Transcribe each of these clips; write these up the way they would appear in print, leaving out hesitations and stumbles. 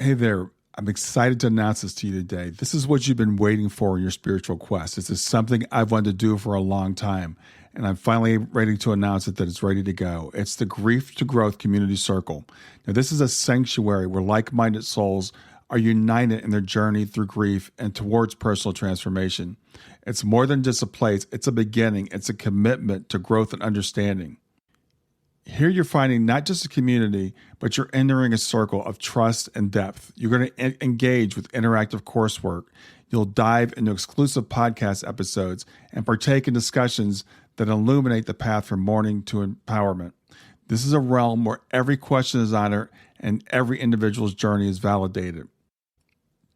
Hey there. I'm excited to announce this to you today. This is what you've been waiting for in your spiritual quest. This is something I've wanted to do for a long time, and I'm finally ready to announce it that it's ready to go. It's the Grief to Growth Community Circle. Now, this is a sanctuary where like-minded souls are united in their journey through grief and towards personal transformation. It's more than just a place. It's a beginning. It's a commitment to growth and understanding. Here you're finding not just a community, but you're entering a circle of trust and depth. You're going to engage with interactive coursework. You'll dive into exclusive podcast episodes and partake in discussions that illuminate the path from mourning to empowerment. This is a realm where every question is honored and every individual's journey is validated.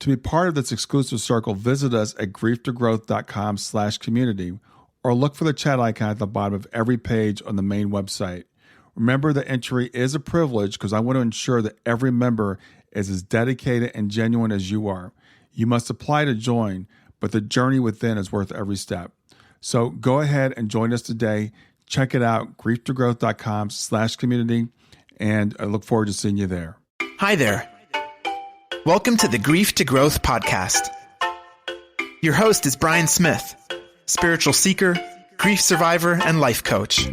To be part of this exclusive circle, visit us at grieftogrowth.com/community or look for the chat icon at the bottom of every page on the main website. Remember that entry is a privilege because I want to ensure that every member is as dedicated and genuine as you are. You must apply to join, but the journey within is worth every step. So go ahead and join us today. Check it out, grieftogrowth.com/community, and I look forward to seeing you there. Hi there. Welcome to the Grief to Growth podcast. Your host is Brian Smith, spiritual seeker, grief survivor, and life coach.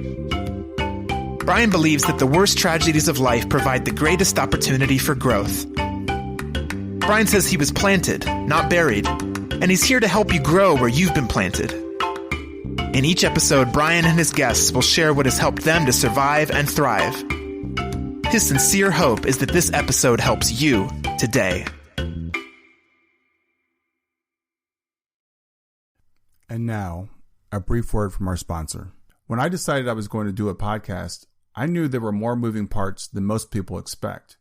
Brian believes that the worst tragedies of life provide the greatest opportunity for growth. Brian says he was planted, not buried, and he's here to help you grow where you've been planted. In each episode, Brian and his guests will share what has helped them to survive and thrive. His sincere hope is that this episode helps you today. And now, a brief word from our sponsor. When I decided I was going to do a podcast, I knew there were more moving parts than most people expect.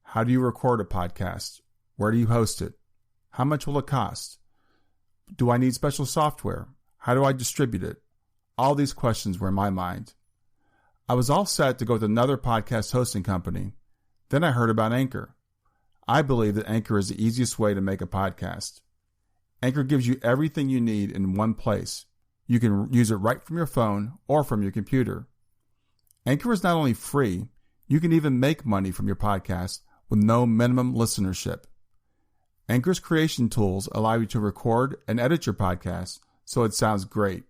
How do you record a podcast? Where do you host it? How much will it cost? Do I need special software? How do I distribute it? All these questions were in my mind. I was all set to go with another podcast hosting company. Then I heard about Anchor. I believe that Anchor is the easiest way to make a podcast. Anchor gives you everything you need in one place. You can use it right from your phone or from your computer. Anchor is not only free, you can even make money from your podcast with no minimum listenership. Anchor's creation tools allow you to record and edit your podcast so it sounds great.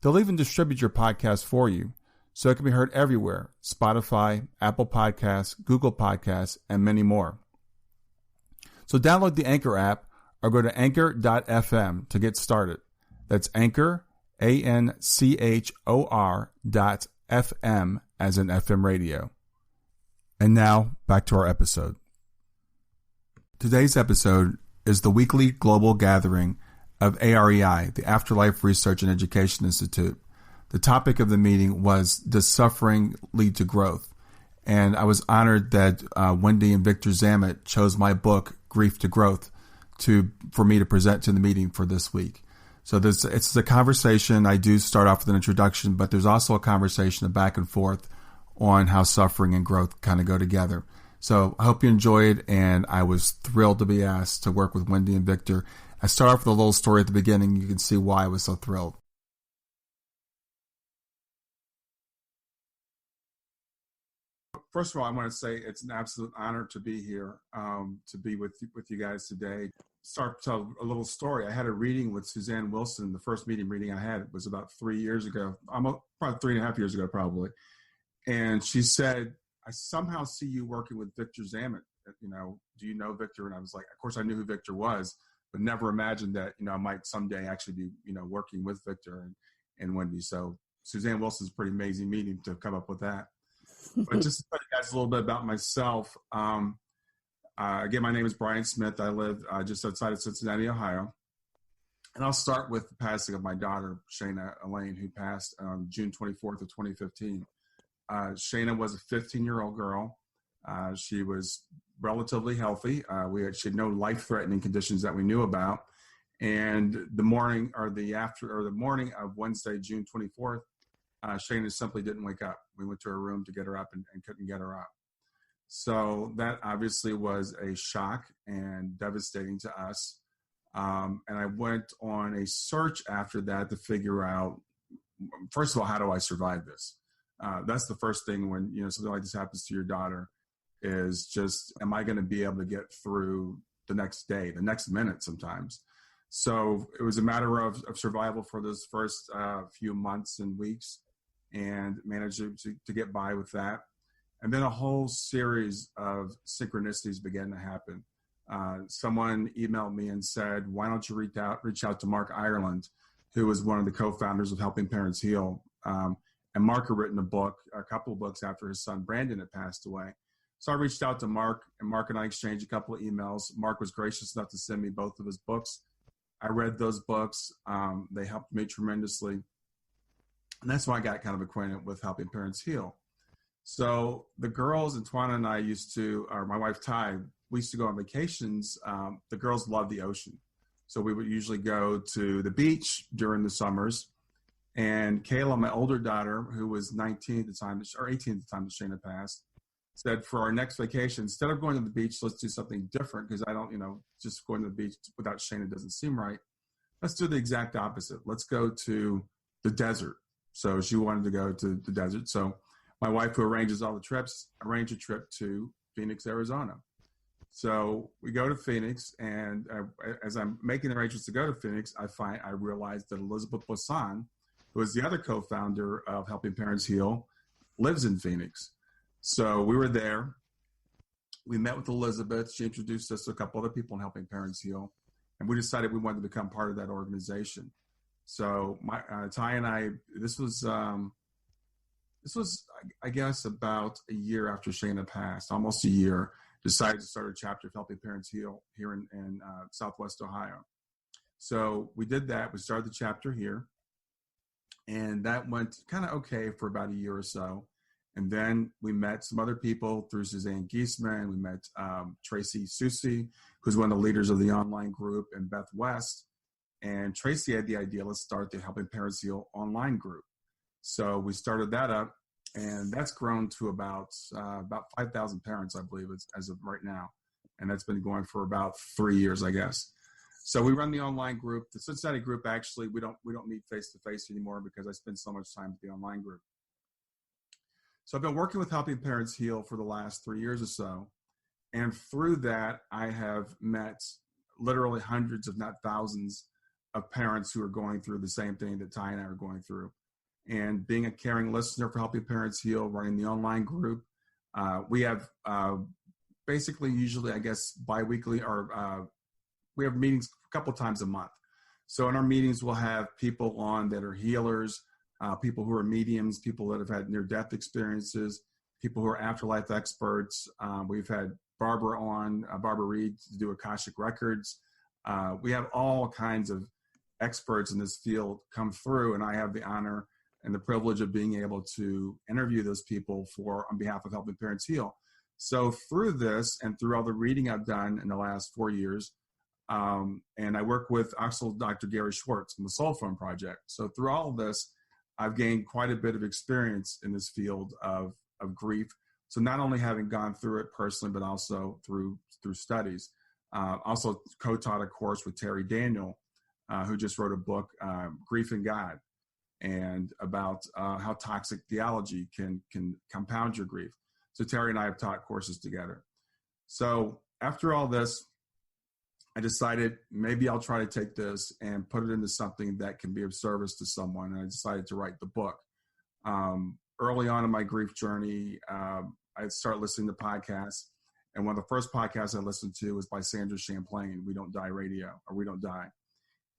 They'll even distribute your podcast for you so it can be heard everywhere: Spotify, Apple Podcasts, Google Podcasts, and many more. So download the Anchor app or go to anchor.fm to get started. That's Anchor, ANCHOR.FM as in FM radio. And now, back to our episode. Today's episode is the weekly global gathering of AREI, the Afterlife Research and Education Institute. The topic of the meeting was, does suffering lead to growth? And I was honored that Wendy and Victor Zammit chose my book, Grief to Growth, for me to present to the meeting for this week. So it's a conversation. I do start off with an introduction, but there's also a conversation of back and forth on how suffering and growth kind of go together. So I hope you enjoy it, and I was thrilled to be asked to work with Wendy and Victor. I start off with a little story at the beginning. You can see why I was so thrilled. First of all, I want to say it's an absolute honor to be here, to be with you guys today. Start to tell a little story. I had a reading with Susanne Wilson. The first reading I had was about 3 years ago, probably 3.5 years ago, probably. And she said, I somehow see you working with Victor Zammit. Do you know Victor? And I was like, of course I knew who Victor was, but never imagined that, I might someday actually be, working with Victor and Wendy. So Susanne Wilson's a pretty amazing meeting to come up with that. But just to tell you guys a little bit about myself, again, my name is Brian Smith. I live just outside of Cincinnati, Ohio. And I'll start with the passing of my daughter, Shana Elaine, who passed on June 24th of 2015. Shana was a 15-year-old girl. She was relatively healthy. She had no life-threatening conditions that we knew about. And the morning of Wednesday, June 24th, Shana simply didn't wake up. We went to her room to get her up and couldn't get her up. So that obviously was a shock and devastating to us. And I went on a search after that to figure out, first of all, how do I survive this? That's the first thing when, something like this happens to your daughter, is just, am I going to be able to get through the next day, the next minute sometimes? So it was a matter of survival for those first few months and weeks, and managed to get by with that. And then a whole series of synchronicities began to happen. Someone emailed me and said, why don't you reach out to Mark Ireland, who was one of the co-founders of Helping Parents Heal. And Mark had written a couple of books after his son Brandon had passed away. So I reached out to Mark, and Mark and I exchanged a couple of emails. Mark was gracious enough to send me both of his books. I read those books. They helped me tremendously. And that's why I got kind of acquainted with Helping Parents Heal. So the girls, and Twana and I or my wife Ty, we used to go on vacations. The girls loved the ocean. So we would usually go to the beach during the summers. And Kayla, my older daughter, who was 19 at the time, or 18 at the time that Shana passed, said, for our next vacation, instead of going to the beach, let's do something different, because I don't, just going to the beach without Shana doesn't seem right. Let's do the exact opposite. Let's go to the desert. So she wanted to go to the desert. So my wife, who arranges all the trips, arranged a trip to Phoenix, Arizona. So we go to Phoenix, and as I'm making arrangements to go to Phoenix, I realized that Elizabeth Boisson, who is the other co-founder of Helping Parents Heal, lives in Phoenix. So we were there. We met with Elizabeth. She introduced us to a couple other people in Helping Parents Heal, and we decided we wanted to become part of that organization. So Ty and I, this was, I guess, about a year after Shana passed, almost a year, decided to start a chapter of Helping Parents Heal here in Southwest Ohio. So we did that. We started the chapter here, and that went kind of okay for about a year or so. And then we met some other people through Suzanne Giesman. We met Tracy Susi, who's one of the leaders of the online group, and Beth West. And Tracy had the idea, let's start the Helping Parents Heal online group. So we started that up, and that's grown to about 5,000 parents, I believe, as of right now. And that's been going for about 3 years, I guess. So we run the online group. The Cincinnati group, actually, we don't meet face-to-face anymore because I spend so much time with the online group. So I've been working with Helping Parents Heal for the last 3 years or so. And through that, I have met literally hundreds, if not thousands, of parents who are going through the same thing that Ty and I are going through. And being a caring listener for Helping Parents Heal, running the online group, we have basically usually, I guess, bi-weekly, or we have meetings a couple times a month. So in our meetings, we'll have people on that are healers, people who are mediums, people that have had near-death experiences, people who are afterlife experts. We've had Barbara on, Barbara Reed, to do Akashic Records. We have all kinds of experts in this field come through, and I have the honor and the privilege of being able to interview those people on behalf of Helping Parents Heal. So through this, and through all the reading I've done in the last 4 years, and I work with also Dr. Gary Schwartz from the Soul Phone Project. So through all of this, I've gained quite a bit of experience in this field of grief. So not only having gone through it personally, but also through studies. Also co-taught a course with Terry Daniel, who just wrote a book, Grief and God, and about how toxic theology can compound your grief. So Terry and I have taught courses together. So after all this, I decided maybe I'll try to take this and put it into something that can be of service to someone. And I decided to write the book. Early on in my grief journey, I started listening to podcasts. And one of the first podcasts I listened to was by Sandra Champlain, We Don't Die Radio, or We Don't Die.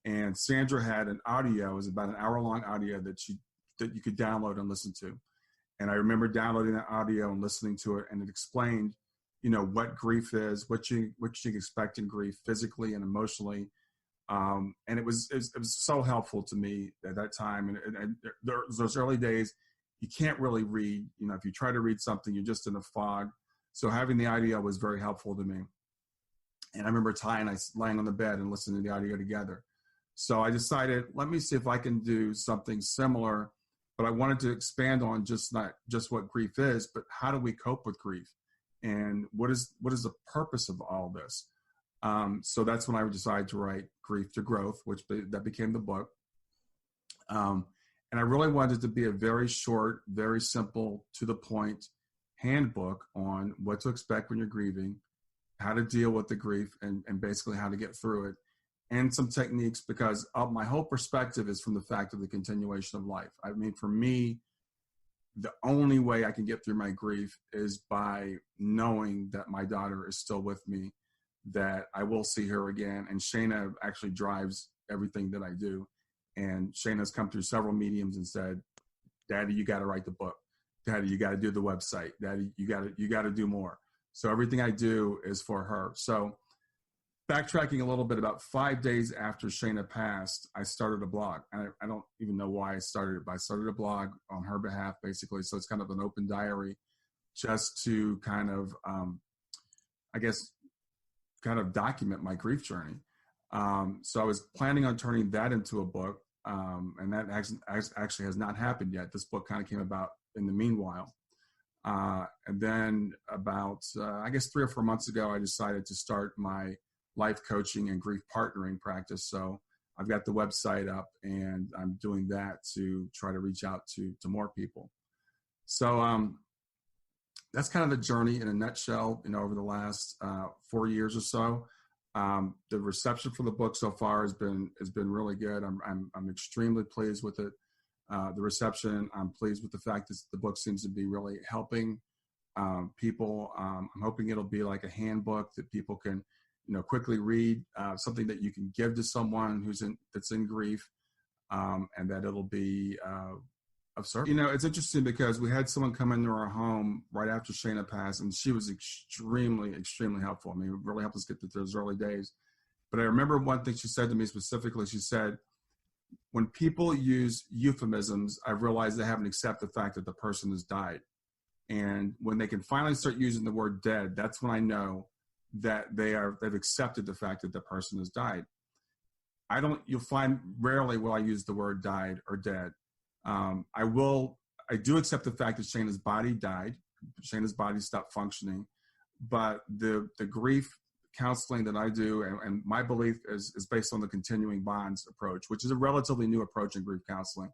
And Sandra had an audio, it was about an hour-long audio that you could download and listen to. And I remember downloading that audio and listening to it, and it explained, what grief is, what you expect in grief, physically and emotionally. And it was so helpful to me at that time. And those early days, you can't really read. If you try to read something, you're just in a fog. So having the audio was very helpful to me. And I remember Ty and I lying on the bed and listening to the audio together. So I decided, let me see if I can do something similar, but I wanted to expand on not just what grief is, but how do we cope with grief? And what is the purpose of all this? So that's when I decided to write Grief to Growth, that became the book. And I really wanted it to be a very short, very simple, to the point, handbook on what to expect when you're grieving, how to deal with the grief, and basically how to get through it, and some techniques, because my whole perspective is from the fact of the continuation of life. I mean, for me, the only way I can get through my grief is by knowing that my daughter is still with me, that I will see her again. And Shana actually drives everything that I do. And Shana's come through several mediums and said, Daddy, you got to write the book. Daddy, you got to do the website. Daddy, you got to do more. So everything I do is for her. So backtracking a little bit, about 5 days after Shana passed, I started a blog. I don't even know why I started it, but I started a blog on her behalf, basically. So it's kind of an open diary just to kind of, kind of document my grief journey. So I was planning on turning that into a book, and that actually has not happened yet. This book kind of came about in the meanwhile. And then about, 3 or 4 months ago, I decided to start my life coaching and grief partnering practice. So I've got the website up, and I'm doing that to try to reach out to more people. So that's kind of the journey in a nutshell, over the last 4 years or so. The reception for the book so far has been really good. I'm extremely pleased with it. The reception, I'm pleased with the fact that the book seems to be really helping people. I'm hoping it'll be like a handbook that people can, quickly read, something that you can give to someone that's in grief, and that it'll be of service. It's interesting because we had someone come into our home right after Shana passed, and she was extremely, extremely helpful. I mean, it really helped us get through those early days. But I remember one thing she said to me specifically. She said, when people use euphemisms, I've realized they haven't accepted the fact that the person has died. And when they can finally start using the word dead, that's when I know that they've accepted the fact that the person has died. You'll find rarely will I use the word died or dead. I do accept the fact that Shana's body died. Shana's body stopped functioning, but the grief counseling that I do, and my belief is based on the continuing bonds approach, which is a relatively new approach in grief counseling.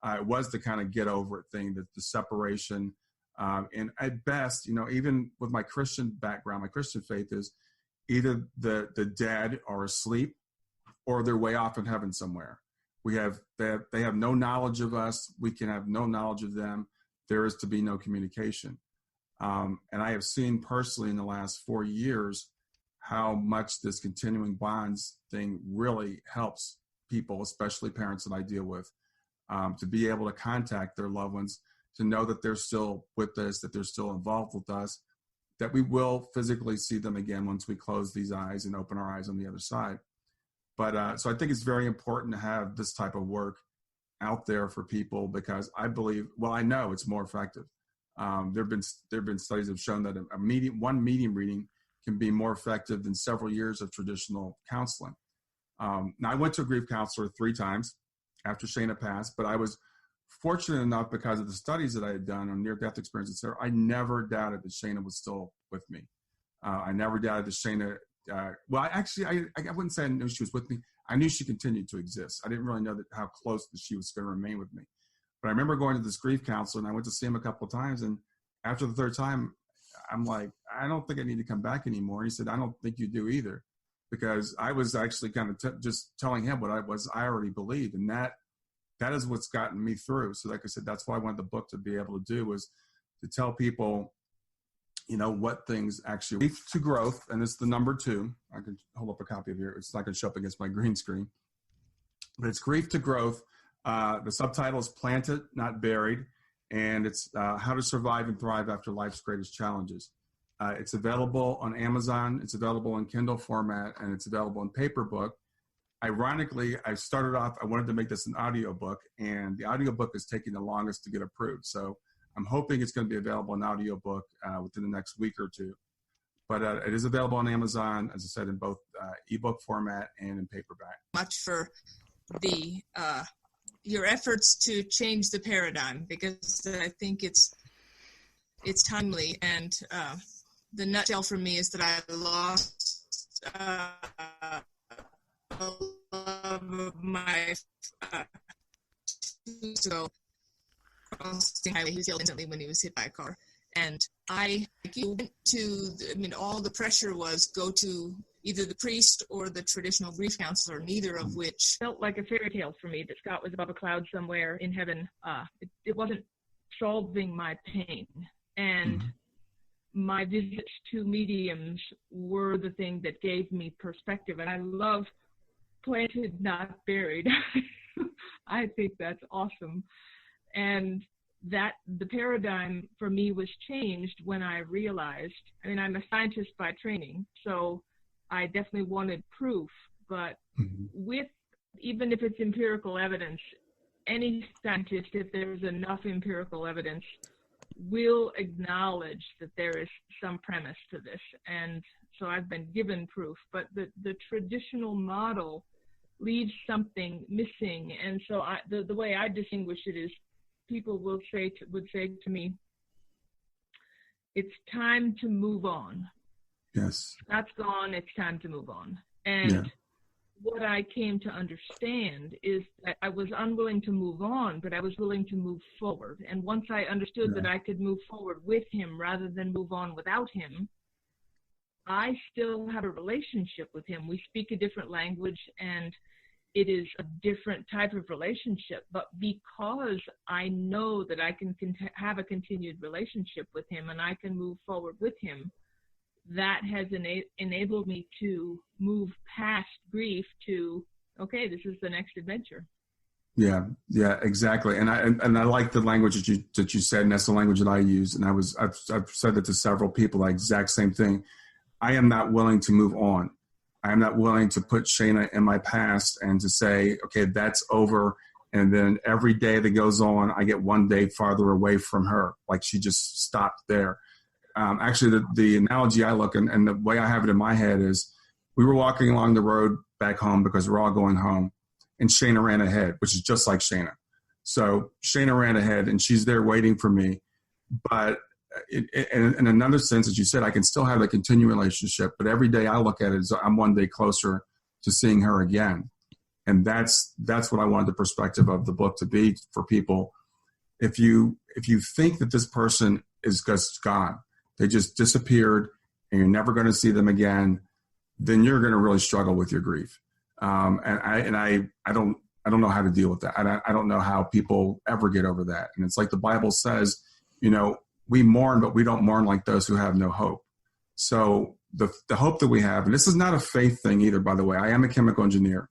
It was the kind of get over it thing, the separation. And at best, even with my Christian background, my Christian faith is either the dead are asleep or they're way off in heaven somewhere. They have no knowledge of us. We can have no knowledge of them. There is to be no communication. And I have seen personally in the last 4 years how much this continuing bonds thing really helps people, especially parents that I deal with, to be able to contact their loved ones, to know that they're still with us, that they're still involved with us, that we will physically see them again once we close these eyes and open our eyes on the other side. But so I think it's very important to have this type of work out there for people, because I know it's more effective. There have been studies that have shown that one medium reading can be more effective than several years of traditional counseling. Now, I went to a grief counselor 3 times after Shana passed, but I was fortunate enough, because of the studies that I had done on near-death experience, etc., I never doubted that Shana was still with me. I never doubted that Shana, I wouldn't say I knew she was with me. I knew she continued to exist. I didn't really know how close that she was going to remain with me. But I remember going to this grief counselor, and I went to see him a couple of times, and after the 3rd time, I'm like, I don't think I need to come back anymore. And he said, I don't think you do either, because I was actually kind of just telling him what I already believed, and that is what's gotten me through. So like I said, that's what I wanted the book to be able to do, was to tell people, what things actually lead to growth. And it's the number 2. I can hold up a copy of here. It's not going to show up against my green screen, but it's Grief to Growth. The subtitle is Planted, Not Buried. And it's How to Survive and Thrive After Life's Greatest Challenges. It's available on Amazon. It's available in Kindle format, and it's available in paper book. Ironically, I wanted to make this an audiobook, and the audiobook is taking the longest to get approved. So I'm hoping it's going to be available in audiobook within the next week or 2. But it is available on Amazon, as I said, in both ebook format and in paperback. Much for your efforts to change the paradigm, because I think it's timely. And the nutshell for me is that I lost a love of my 2 years ago, crossing highway. He was killed instantly when he was hit by a car, and I went to, all the pressure was go to either the priest or the traditional grief counselor, neither of which felt like a fairy tale for me, that Scott was above a cloud somewhere in heaven. It wasn't solving my pain. And my visits to mediums were the thing that gave me perspective. And I love planted, not buried. I think that's awesome. And that the paradigm for me was changed when I realized, I'm a scientist by training, so I definitely wanted proof, but with, even if it's empirical evidence, any scientist, if there's enough empirical evidence, will acknowledge that there is some premise to this. And so I've been given proof, but the traditional model leaves something missing. And so the way I distinguish it is, people would say to me, it's time to move on. Yes. That's gone, it's time to move on. And what I came to understand is that I was unwilling to move on, but I was willing to move forward. And once I understood that I could move forward with him rather than move on without him, I still have a relationship with him. We speak a different language, and it is a different type of relationship. But because I know that I can have a continued relationship with him and I can move forward with him, that has enabled me to move past grief to, okay, this is the next adventure. Yeah, exactly. And I like the language that you said, and that's the language that I use. And I've said that to several people, the exact same thing. I am not willing to move on. I am not willing to put Shana in my past and to say, okay, that's over. And then every day that goes on, I get one day farther away from her. Like she just stopped there. Actually, the analogy I look and the way I have it in my head is, we were walking along the road back home because we're all going home, and Shana ran ahead, which is just like Shana. So Shana ran ahead, and she's there waiting for me. But in another sense, as you said, I can still have a continuing relationship, but every day I look at it as I'm one day closer to seeing her again. And that's what I wanted the perspective of the book to be for people. If you think that this person is just gone, they just disappeared, and you're never going to see them again, then you're going to really struggle with your grief. And I don't know how to deal with that. I don't know how people ever get over that. And it's like the Bible says, we mourn, but we don't mourn like those who have no hope. So the hope that we have, and this is not a faith thing either, by the way. I am a chemical engineer,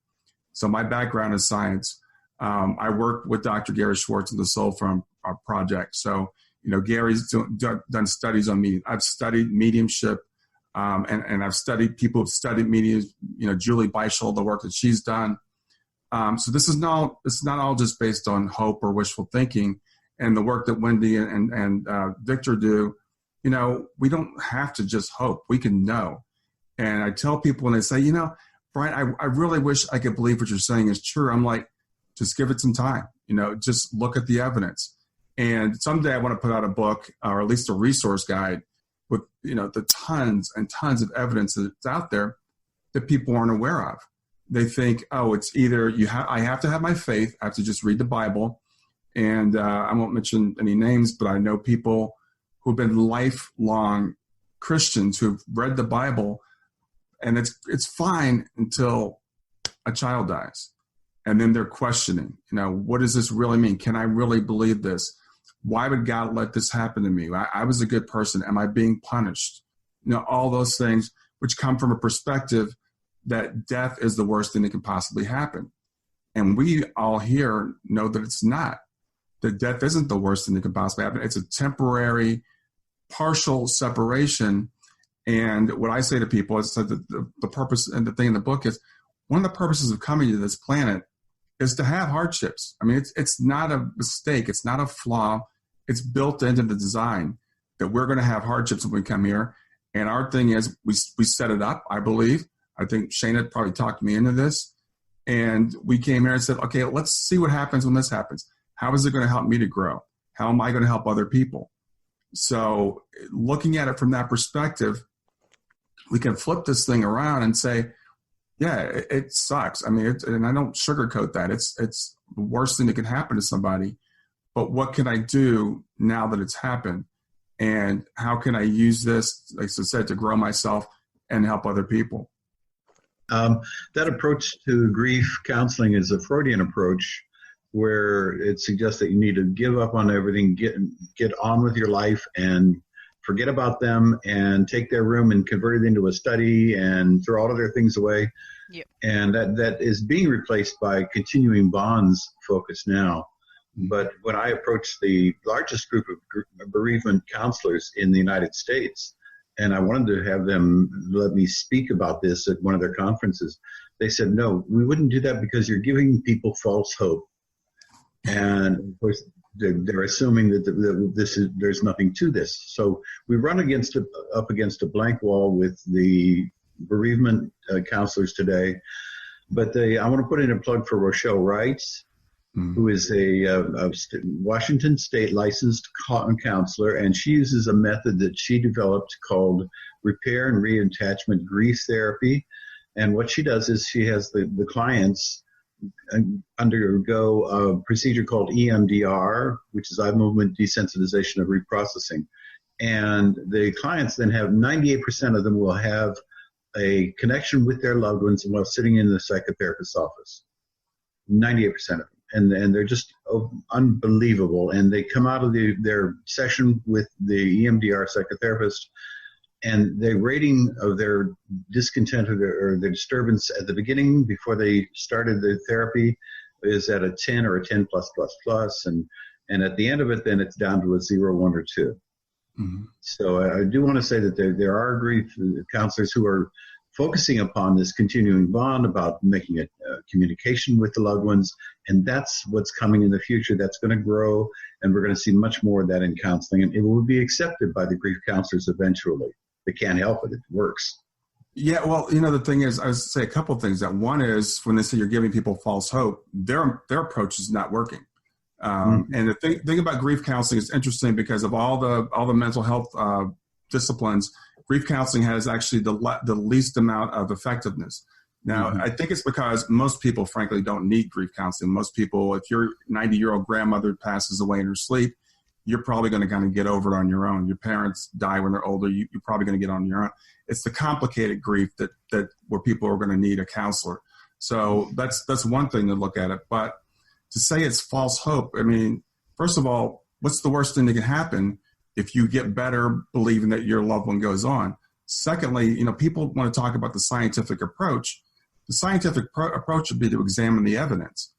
so my background is science. I work with Dr. Gary Schwartz in the Soul From project. So Gary's done studies on medium. I've studied mediumship, and I've studied people who've studied mediums. Julie Beischel, the work that she's done. So it's not all just based on hope or wishful thinking. And the work that Wendy and Victor do, we don't have to just hope. We can know. And I tell people when they say, Brian, I really wish I could believe what you're saying is true. I'm like, just give it some time. Just look at the evidence. And someday I want to put out a book, or at least a resource guide with, the tons and tons of evidence that's out there that people aren't aware of. They think, oh, it's either I have to have my faith. I have to just read the Bible. And I won't mention any names, but I know people who've been lifelong Christians who've read the Bible, and it's fine until a child dies. And then they're questioning, what does this really mean? Can I really believe this? Why would God let this happen to me? I was a good person. Am I being punished? All those things which come from a perspective that death is the worst thing that can possibly happen. And we all here know that it's not. That death isn't the worst thing that can possibly happen. It's a temporary, partial separation. And what I say to people is that the purpose and the thing in the book is, one of the purposes of coming to this planet is to have hardships. I mean, it's not a mistake. It's not a flaw. It's built into the design that we're going to have hardships when we come here. And our thing is we set it up, I believe. I think Shana probably talked me into this. And we came here and said, okay, let's see what happens when this happens. How is it going to help me to grow? How am I going to help other people? So looking at it from that perspective, we can flip this thing around and say, yeah, it sucks. I mean, and I don't sugarcoat that. It's the worst thing that can happen to somebody. But what can I do now that it's happened? And how can I use this, like I said, to grow myself and help other people? That approach to grief counseling is a Freudian approach where it suggests that you need to give up on everything, get on with your life and forget about them and take their room and convert it into a study and throw all of their things away. Yep. And that is being replaced by continuing bonds focus now. But when I approached the largest group of bereavement counselors in the United States, and I wanted to have them let me speak about this at one of their conferences, they said, no, we wouldn't do that because you're giving people false hope. And of course, they're assuming that there's nothing to this. So we run up against a blank wall with the bereavement counselors today. But I want to put in a plug for Rochelle Wrights, who is a Washington State licensed counselor, and she uses a method that she developed called repair and reattachment grief therapy. And what she does is she has the clients undergo a procedure called EMDR, which is eye movement desensitization of reprocessing. And the clients then have 98% of them will have a connection with their loved ones while sitting in the psychotherapist's office. 98% of them. And they're just unbelievable. And they come out of their session with the EMDR psychotherapist, and the rating of their discontent or their disturbance at the beginning before they started the therapy is at a 10 or a 10 plus. And at the end of it, then it's down to a 0, 1, or 2. Mm-hmm. So I do want to say that there are grief counselors who are focusing upon this continuing bond about making a communication with the loved ones. And that's what's coming in the future. That's going to grow, and we're going to see much more of that in counseling. And it will be accepted by the grief counselors eventually. They can't help it. It works. Yeah, well, the thing is, I was say a couple of things. That one is when they say you're giving people false hope, their approach is not working. And the thing about grief counseling is interesting because of all the mental health disciplines. Grief counseling has actually the least amount of effectiveness. Now, I think it's because most people, frankly, don't need grief counseling. Most people, if your 90-year-old grandmother passes away in her sleep, you're probably going to kind of get over it on your own. Your parents die when they're older. You're probably going to get on your own. It's the complicated grief that where people are going to need a counselor. So that's one thing to look at it. But to say it's false hope, I mean, first of all, what's the worst thing that can happen if you get better believing that your loved one goes on? Secondly, people want to talk about the scientific approach. The scientific approach would be to examine the evidence.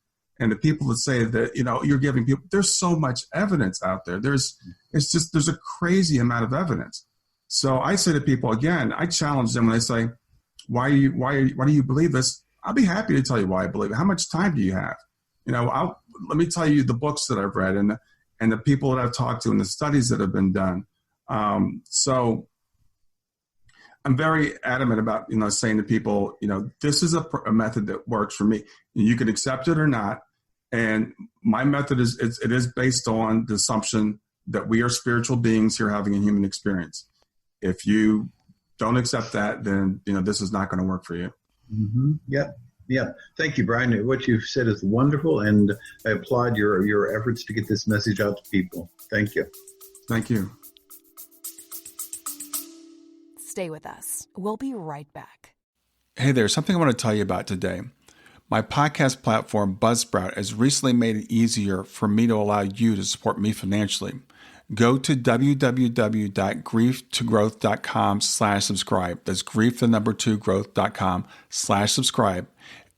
And the people that say that, you're giving people, there's so much evidence out there. There's a crazy amount of evidence. So I say to people, again, I challenge them when they say, why do you believe this? I'll be happy to tell you why I believe it. How much time do you have? Let me tell you the books that I've read and the people that I've talked to and the studies that have been done. So I'm very adamant about, saying to people, this is a method that works for me. You can accept it or not. And my method is based on the assumption that we are spiritual beings here having a human experience. If you don't accept that, then, this is not going to work for you. Mm-hmm. Yep. Yeah. Thank you, Brian. What you've said is wonderful. And I applaud your efforts to get this message out to people. Thank you. Thank you. Stay with us. We'll be right back. Hey there, something I want to tell you about today. My podcast platform, Buzzsprout, has recently made it easier for me to allow you to support me financially. Go to www.grieftogrowth.com/subscribe. That's grief2growth.com/subscribe.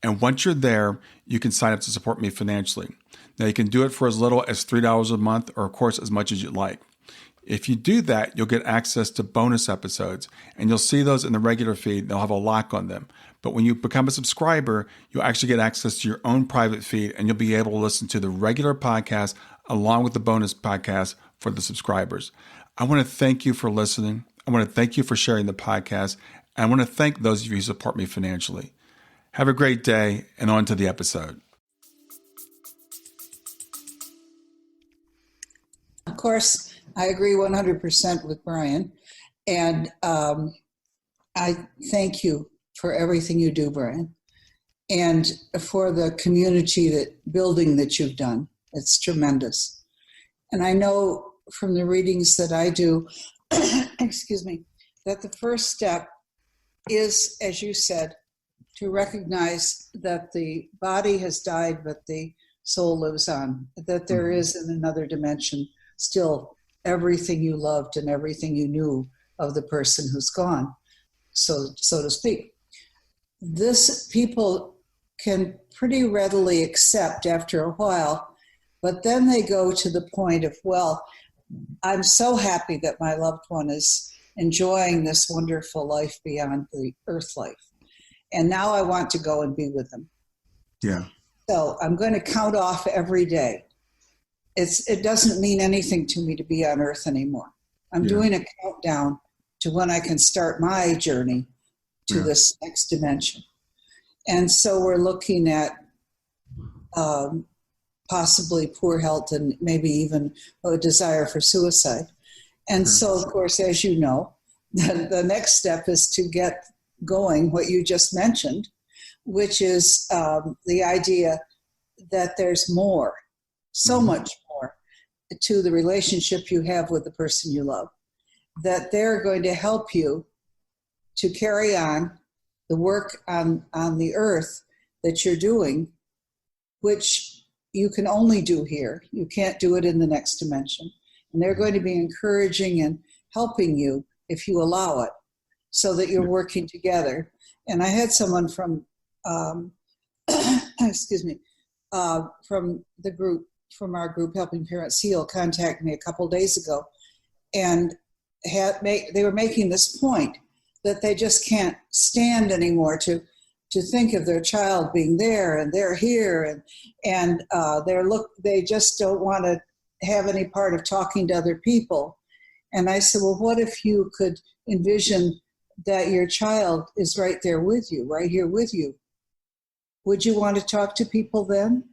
And once you're there, you can sign up to support me financially. Now, you can do it for as little as $3 a month or, of course, as much as you'd like. If you do that, you'll get access to bonus episodes, and you'll see those in the regular feed. They'll have a lock on them. But when you become a subscriber, you'll actually get access to your own private feed, and you'll be able to listen to the regular podcast along with the bonus podcast for the subscribers. I want to thank you for listening. I want to thank you for sharing the podcast. And I want to thank those of you who support me financially. Have a great day, and on to the episode. Of course, I agree 100% with Brian. And I thank you for everything you do, Brian, and for the community building that you've done. It's tremendous. And I know from the readings that I do, excuse me, that the first step is, as you said, to recognize that the body has died, but the soul lives on, that there is in another dimension still everything you loved and everything you knew of the person who's gone, so to speak. This people can pretty readily accept after a while, but then they go to the point of, well, I'm so happy that my loved one is enjoying this wonderful life beyond the earth life. And now I want to go and be with them. Yeah. So I'm going to count off every day. It doesn't mean anything to me to be on earth anymore. I'm doing a countdown to when I can start my journey to this next dimension. And so we're looking at possibly poor health and maybe even a desire for suicide. And so, of course, as you know, the next step is to get going what you just mentioned, which is the idea that there's more, so much more to the relationship you have with the person you love, that they're going to help you to carry on the work on the earth that you're doing, which you can only do here. You can't do it in the next dimension. And they're going to be encouraging and helping you if you allow it, so that you're working together. And I had someone from, excuse me, from the group, from our group Helping Parents Heal, contact me a couple days ago, and they were making this point that they just can't stand anymore to think of their child being there and they're here, and they just don't want to have any part of talking to other people. And I said, well, what if you could envision that your child is right there with you, right here with you? Would you want to talk to people then?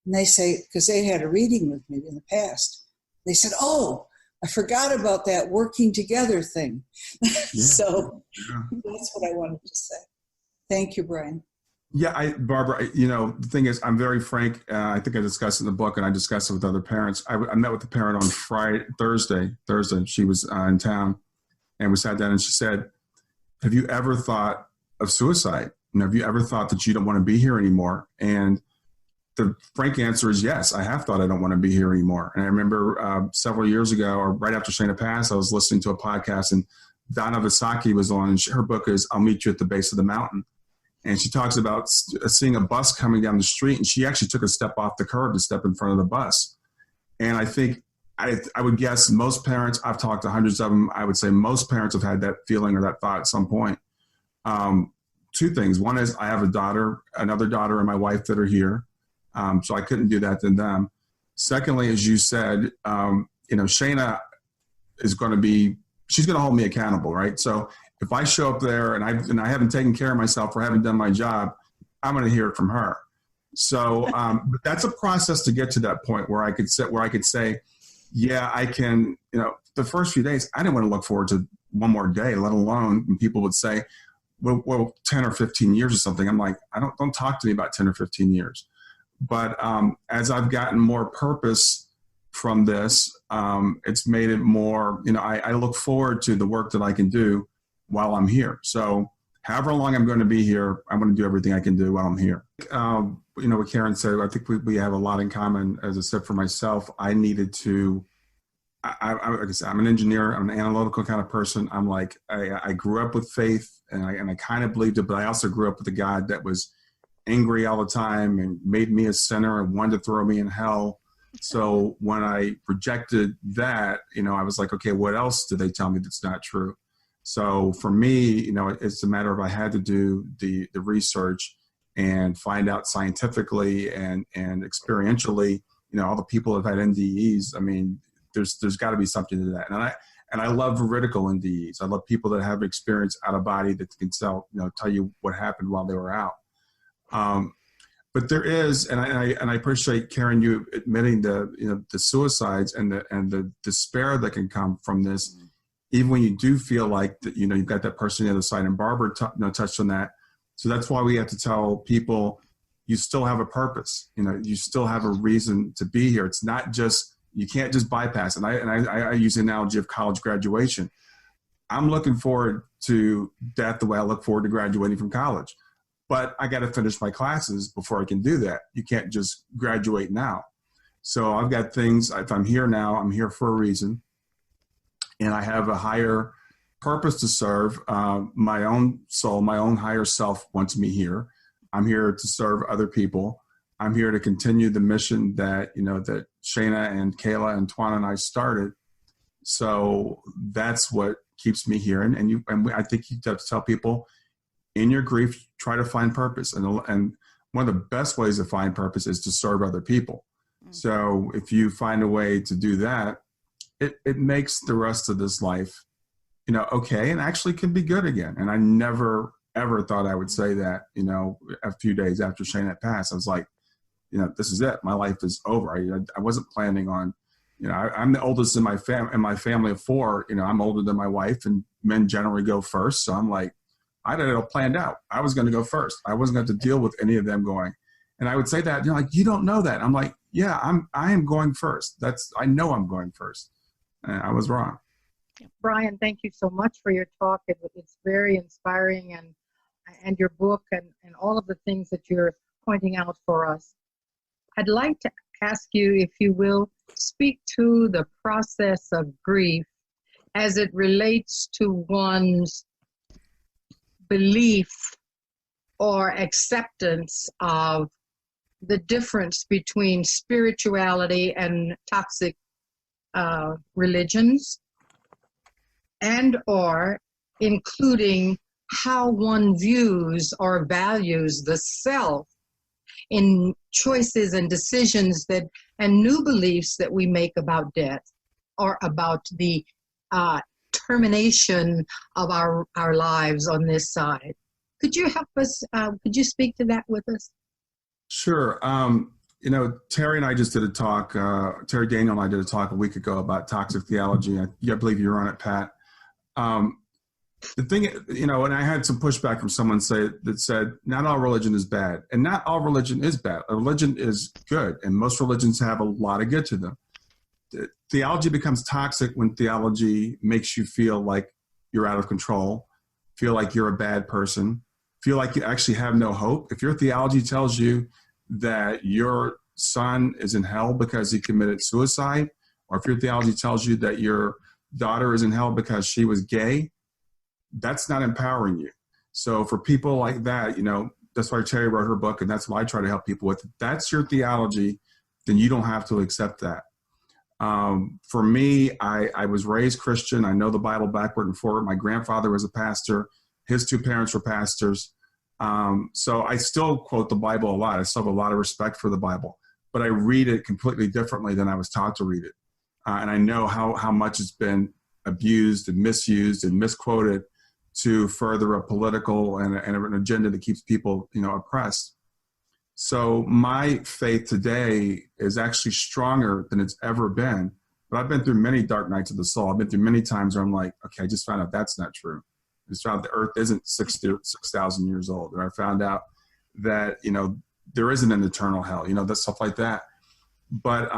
And they say, because they had a reading with me in the past, they said, oh, I forgot about that working together thing. So that's what I wanted to say. Thank you, Brian. Yeah, Barbara, the thing is, I'm very frank. I think I discussed it in the book, and I discussed it with other parents. I met with the parent on Thursday. She was in town, and we sat down, and she said, have you ever thought of suicide? Have you ever thought that you don't want to be here anymore? And the frank answer is yes, I have thought I don't want to be here anymore. And I remember several years ago, or right after Shana passed, I was listening to a podcast, and Donna Visaki was on, and her book is I'll Meet You at the Base of the Mountain. And she talks about seeing a bus coming down the street, and she actually took a step off the curb to step in front of the bus. And I think I would guess most parents, I've talked to hundreds of them, I would say most parents have had that feeling or that thought at some point. Two things. One is I have another daughter and my wife that are here. So I couldn't do that to them. Secondly, as you said, Shana is going to be, she's going to hold me accountable, right? So if I show up there and I haven't taken care of myself or haven't done my job, I'm going to hear it from her. So but that's a process to get to that point where I could say, yeah, I can, the first few days, I didn't want to look forward to one more day, let alone when people would say, well, 10 or 15 years or something. I'm like, don't talk to me about 10 or 15 years. But as I've gotten more purpose from this, it's made it more, I look forward to the work that I can do while I'm here. So however long I'm going to be here, I'm going to do everything I can do while I'm here. What Karen said, I think we have a lot in common. As I said, for myself, I needed to, like I said, I'm an engineer. I'm an analytical kind of person. I'm like, I grew up with faith and I kind of believed it, but I also grew up with a God that was angry all the time and made me a sinner and wanted to throw me in hell. So when I rejected that, I was like, okay, what else did they tell me that's not true? So for me, it's a matter of I had to do the research and find out scientifically and experientially, all the people that have had NDEs. I mean, there's got to be something to that. And I love veridical NDEs. I love people that have experience out of body that can tell you what happened while they were out. But there is, and I appreciate, Karen, you admitting the suicides and the despair that can come from this, even when you do feel like that, you've got that person on the other side. And Barbara touched on that. So that's why we have to tell people, you still have a purpose. You still have a reason to be here. It's not just You can't just bypass it. I use the analogy of college graduation. I'm looking forward to death the way I look forward to graduating from college. But I got to finish my classes before I can do that. You can't just graduate now. So I've got things, if I'm here now, I'm here for a reason. And I have a higher purpose to serve. My own soul, my own higher self wants me here. I'm here to serve other people. I'm here to continue the mission that, that Shana and Kayla and Twana and I started. So that's what keeps me here. And I think you have to tell people, in your grief, try to find purpose. And one of the best ways to find purpose is to serve other people. So if you find a way to do that, it makes the rest of this life, okay, and actually can be good again. And I never, ever thought I would say that, a few days after Shane had passed. I was like, this is it. My life is over. I wasn't planning on, I'm the oldest in my family of four. I'm older than my wife, and men generally go first. So I'm like, I had it all planned out. I was going to go first. I wasn't going to deal with any of them going. And I would say that, you don't know that. I'm like, yeah, I am going first. I know I'm going first. And I was wrong. Brian, thank you so much for your talk. It's very inspiring, and your book and all of the things that you're pointing out for us. I'd like to ask you, if you will, speak to the process of grief as it relates to one's belief or acceptance of the difference between spirituality and toxic religions, and or including how one views or values the self in choices and decisions and new beliefs that we make about death or about the termination of our lives on this side. Could you help us, could you speak to that with us? Sure. Terry and I just did a talk, Terry Daniel and I did a talk a week ago about toxic theology. I believe you were on it, Pat. The thing, and I had some pushback from someone that said, not all religion is bad. And not all religion is bad. A religion is good, and most religions have a lot of good to them. Theology becomes toxic when theology makes you feel like you're out of control, feel like you're a bad person, feel like you actually have no hope. If your theology tells you that your son is in hell because he committed suicide, or if your theology tells you that your daughter is in hell because she was gay, that's not empowering you. So for people like that, that's why Terry wrote her book, and that's what I try to help people with. If that's your theology, then you don't have to accept that. For me, I was raised Christian. I know the Bible backward and forward. My grandfather was a pastor. His two parents were pastors. So I still quote the Bible a lot. I still have a lot of respect for the Bible, but I read it completely differently than I was taught to read it. And I know how much it's been abused and misused and misquoted to further a political and an agenda that keeps people, oppressed. So my faith today is actually stronger than it's ever been. But I've been through many dark nights of the soul. I've been through many times where I'm like, okay, I just found out that's not true. I just found out the earth isn't 6,000 years old. Or I found out that, there isn't an eternal hell, that stuff like that. But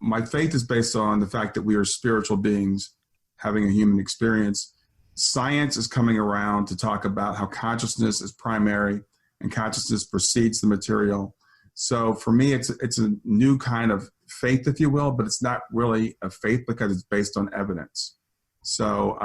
my faith is based on the fact that we are spiritual beings having a human experience. Science is coming around to talk about how consciousness is primary and consciousness precedes the material. So for me, it's a new kind of faith, if you will, but it's not really a faith because it's based on evidence. So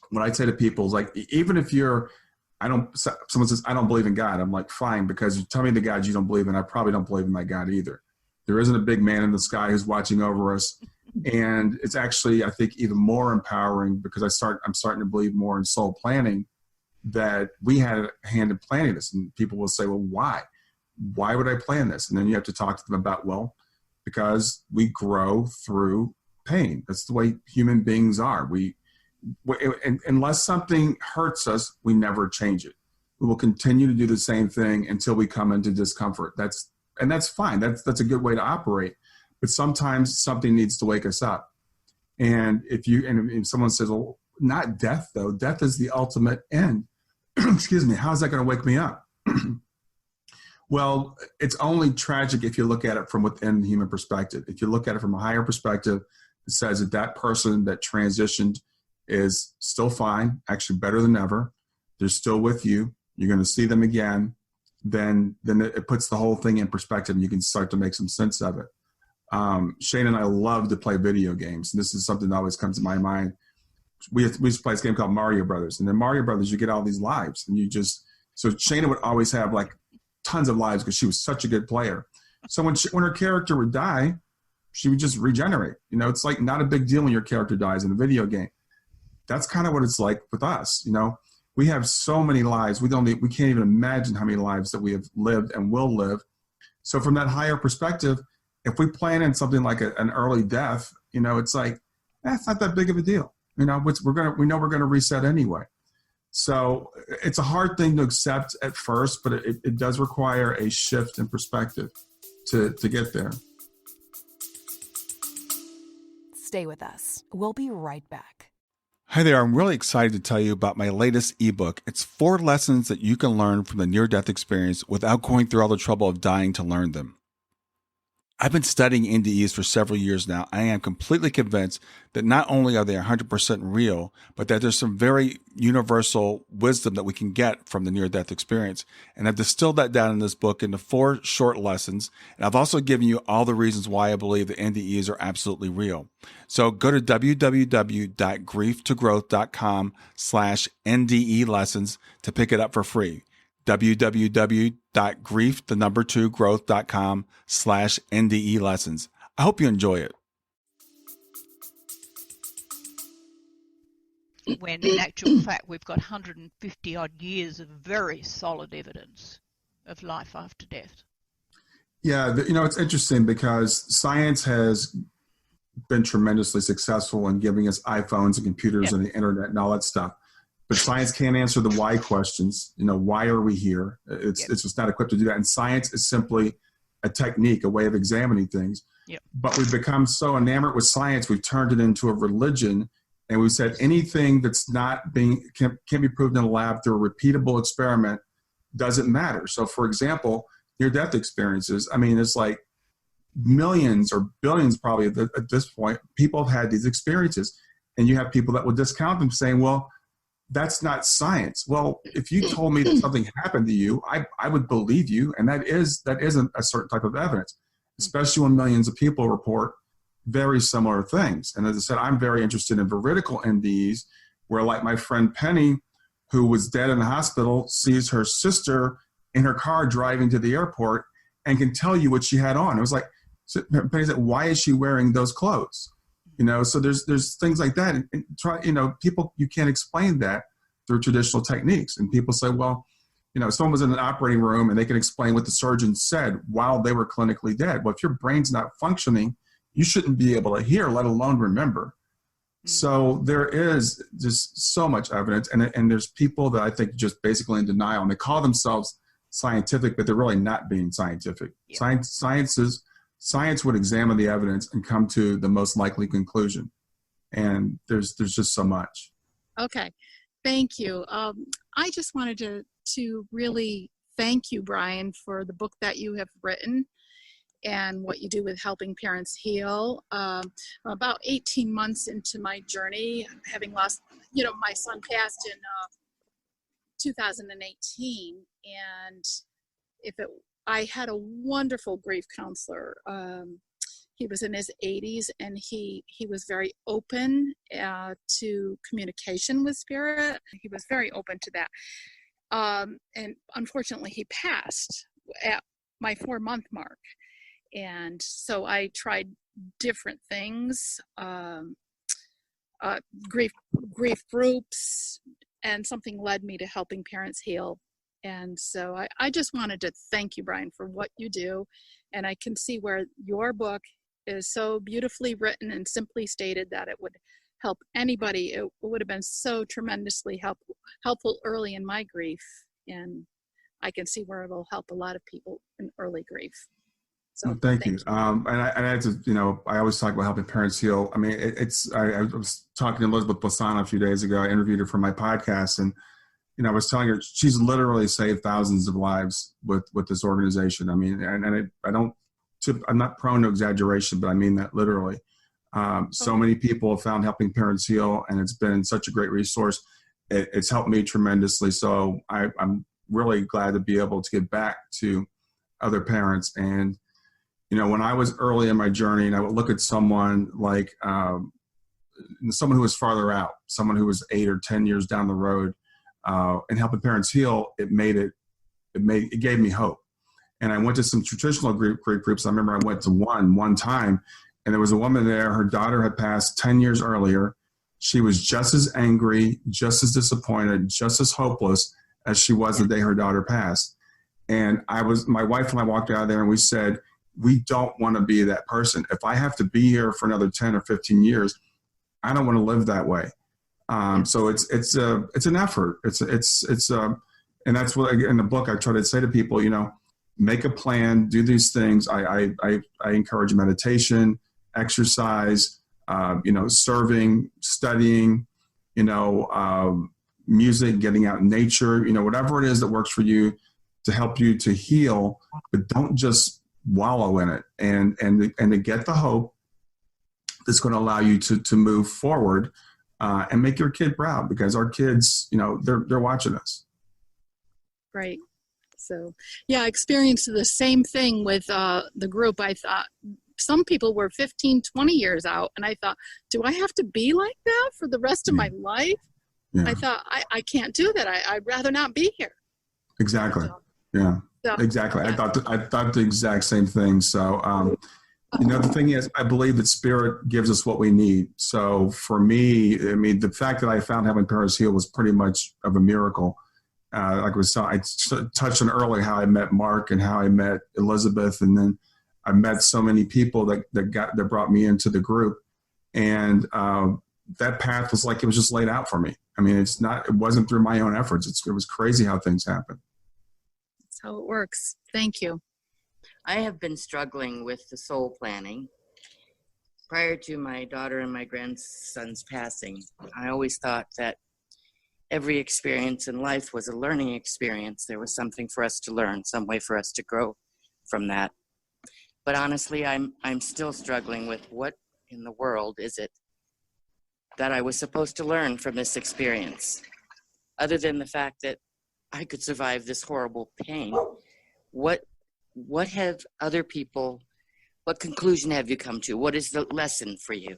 what I say to people is like, even if someone says, I don't believe in God. I'm like, fine, because you tell me the God you don't believe in, I probably don't believe in my God either. There isn't a big man in the sky who's watching over us. And it's actually, I think, even more empowering because I'm starting to believe more in soul planning, that we had a hand in planning this. And people will say, well, why? Why would I plan this? And then you have to talk to them about, well, because we grow through pain. That's the way human beings are. Unless something hurts us, we never change it. We will continue to do the same thing until we come into discomfort. That's fine. That's a good way to operate. But sometimes something needs to wake us up. And if someone says, well, not death though, death is the ultimate end. Excuse me. How is that going to wake me up? Well, it's only tragic if you look at it from within the human perspective. If you look at it from a higher perspective, it says that that person that transitioned is still fine, actually better than ever. They're still with you. You're going to see them again. Then it puts the whole thing in perspective and you can start to make some sense of it. Shane and I love to play video games. And this is something that always comes to my mind. We used to play this game called Mario Brothers. And in Mario Brothers, you get all these lives. And so Shana would always have like tons of lives because she was such a good player. So when her character would die, she would just regenerate. It's like not a big deal when your character dies in a video game. That's kind of what it's like with us. We have so many lives. We can't even imagine how many lives that we have lived and will live. So from that higher perspective, if we plan in something like an early death, it's like, it's not that big of a deal. We know we're going to reset anyway. So it's a hard thing to accept at first, but it does require a shift in perspective to get there. Stay with us. We'll be right back. Hi there, I'm really excited to tell you about my latest ebook. It's 4 lessons that you can learn from the near-death experience without going through all the trouble of dying to learn them. I've been studying NDEs for several years now. I am completely convinced that not only are they 100% real, but that there's some very universal wisdom that we can get from the near-death experience. And I've distilled that down in this book into 4 short lessons. And I've also given you all the reasons why I believe that NDEs are absolutely real. So go to www.grieftogrowth.com/NDE lessons to pick it up for free. www.growth.com/NDE lessons. I hope you enjoy it. When in actual fact, we've got 150 odd years of very solid evidence of life after death. Yeah, it's interesting because science has been tremendously successful in giving us iPhones and computers and the internet and all that stuff. But science can't answer the why questions. Why are we here? It's just not equipped to do that. And science is simply a technique, a way of examining things. Yep. But we've become so enamored with science, we've turned it into a religion. And we've said anything that's not can be proven in a lab through a repeatable experiment doesn't matter. So, for example, near-death experiences, it's like millions or billions probably at this point, people have had these experiences. And you have people that will discount them saying, well, that's not science. Well, if you told me that something happened to you, I would believe you. And that is a certain type of evidence, especially when millions of people report very similar things. And as I said, I'm very interested in veridical NDEs where, like my friend Penny, who was dead in the hospital, sees her sister in her car driving to the airport and can tell you what she had on. It was like, Penny said, why is she wearing those clothes? So there's things like that. And people, you can't explain that through traditional techniques. And people say, well, someone was in an operating room and they can explain what the surgeon said while they were clinically dead. Well, if your brain's not functioning, you shouldn't be able to hear, let alone remember. Mm-hmm. So there is just so much evidence. And there's people that I think just basically in denial, and they call themselves scientific, but they're really not being scientific. Yeah. Science would examine the evidence and come to the most likely conclusion. And there's just so much. Okay. Thank you. I just wanted to really thank you, Brian, for the book that you have written and what you do with helping parents heal. About 18 months into my journey, having lost, my son passed in 2018. And I had a wonderful grief counselor. He was in his 80s, and he was very open to communication with spirit. He was very open to that. And unfortunately, he passed at my 4-month mark. And so I tried different things, grief groups, and something led me to helping parents heal. And so I just wanted to thank you, Brian, for what you do. And I can see where your book is so beautifully written and simply stated that it would help anybody. It would have been so tremendously helpful early in my grief. And I can see where it'll help a lot of people in early grief. So well, thank you. And I always talk about helping parents heal. I mean, I was talking to Elizabeth Blasana a few days ago. I interviewed her for my podcast, and I was telling her she's literally saved thousands of lives with this organization. I mean, and I'm not prone to exaggeration, but I mean that literally. So many people have found Helping Parents Heal, and it's been such a great resource. It's helped me tremendously. So I'm really glad to be able to give back to other parents. And, when I was early in my journey and I would look at someone like someone who was farther out, someone who was 8 or 10 years down the road, and Helping Parents Heal, it gave me hope. And I went to some traditional groups. I remember I went to one time, and there was a woman there. Her daughter had passed 10 years earlier. She was just as angry, just as disappointed, just as hopeless as she was the day her daughter passed. And my wife and I walked out of there and we said, we don't want to be that person. If I have to be here for another 10 or 15 years, I don't want to live that way. So it's an effort. And that's what in the book I try to say to people, make a plan, do these things. I encourage meditation, exercise, serving, studying, music, getting out in nature, whatever it is that works for you to help you to heal, but don't just wallow in it, and to get the hope that's going to allow you to move forward and make your kid proud, because our kids, they're watching us. Right. So, yeah, I experienced the same thing with the group. I thought some people were 15, 20 years out, and I thought, do I have to be like that for the rest of my life? Yeah. I thought, I can't do that. I'd rather not be here. Exactly. Yeah, exactly. Yeah. I thought the exact same thing. So, the thing is, I believe that Spirit gives us what we need. So for me, the fact that I found Helping Parents Heal was pretty much of a miracle. I touched on earlier how I met Mark and how I met Elizabeth, and then I met so many people that brought me into the group, and that path was like it was just laid out for me. It wasn't through my own efforts. It was crazy how things happen. That's how it works. Thank you. I have been struggling with the soul planning. Prior to my daughter and my grandson's passing, I always thought that every experience in life was a learning experience. There was something for us to learn, some way for us to grow from that. But honestly, I'm still struggling with what in the world is it that I was supposed to learn from this experience, other than the fact that I could survive this horrible pain. What have other people, what conclusion have you come to? What is the lesson for you?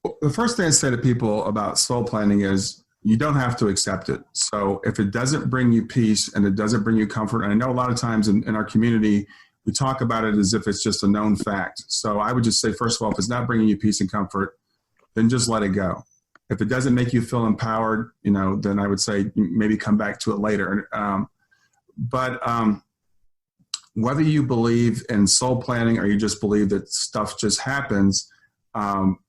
Well, the first thing I say to people about soul planning is you don't have to accept it. So if it doesn't bring you peace and it doesn't bring you comfort, and I know a lot of times in our community, we talk about it as if it's just a known fact. So I would just say, first of all, if it's not bringing you peace and comfort, then just let it go. If it doesn't make you feel empowered, then I would say maybe come back to it later. But whether you believe in soul planning or you just believe that stuff just happens,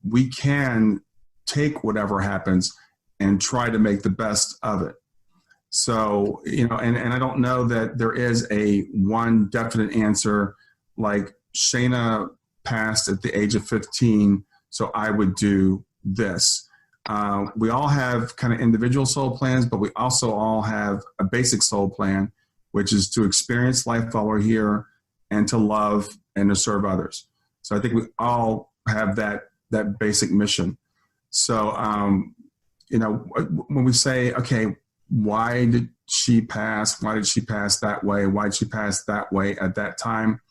we can take whatever happens and try to make the best of it. So, and I don't know that there is a one definite answer, like Shayna passed at the age of 15, so I would do this. We all have kind of individual soul plans, but we also all have a basic soul plan, which is to experience life while we're here and to love and to serve others. So I think we all have that basic mission. So, when we say, okay, why did she pass? Why did she pass that way? Why did she pass that way at that time?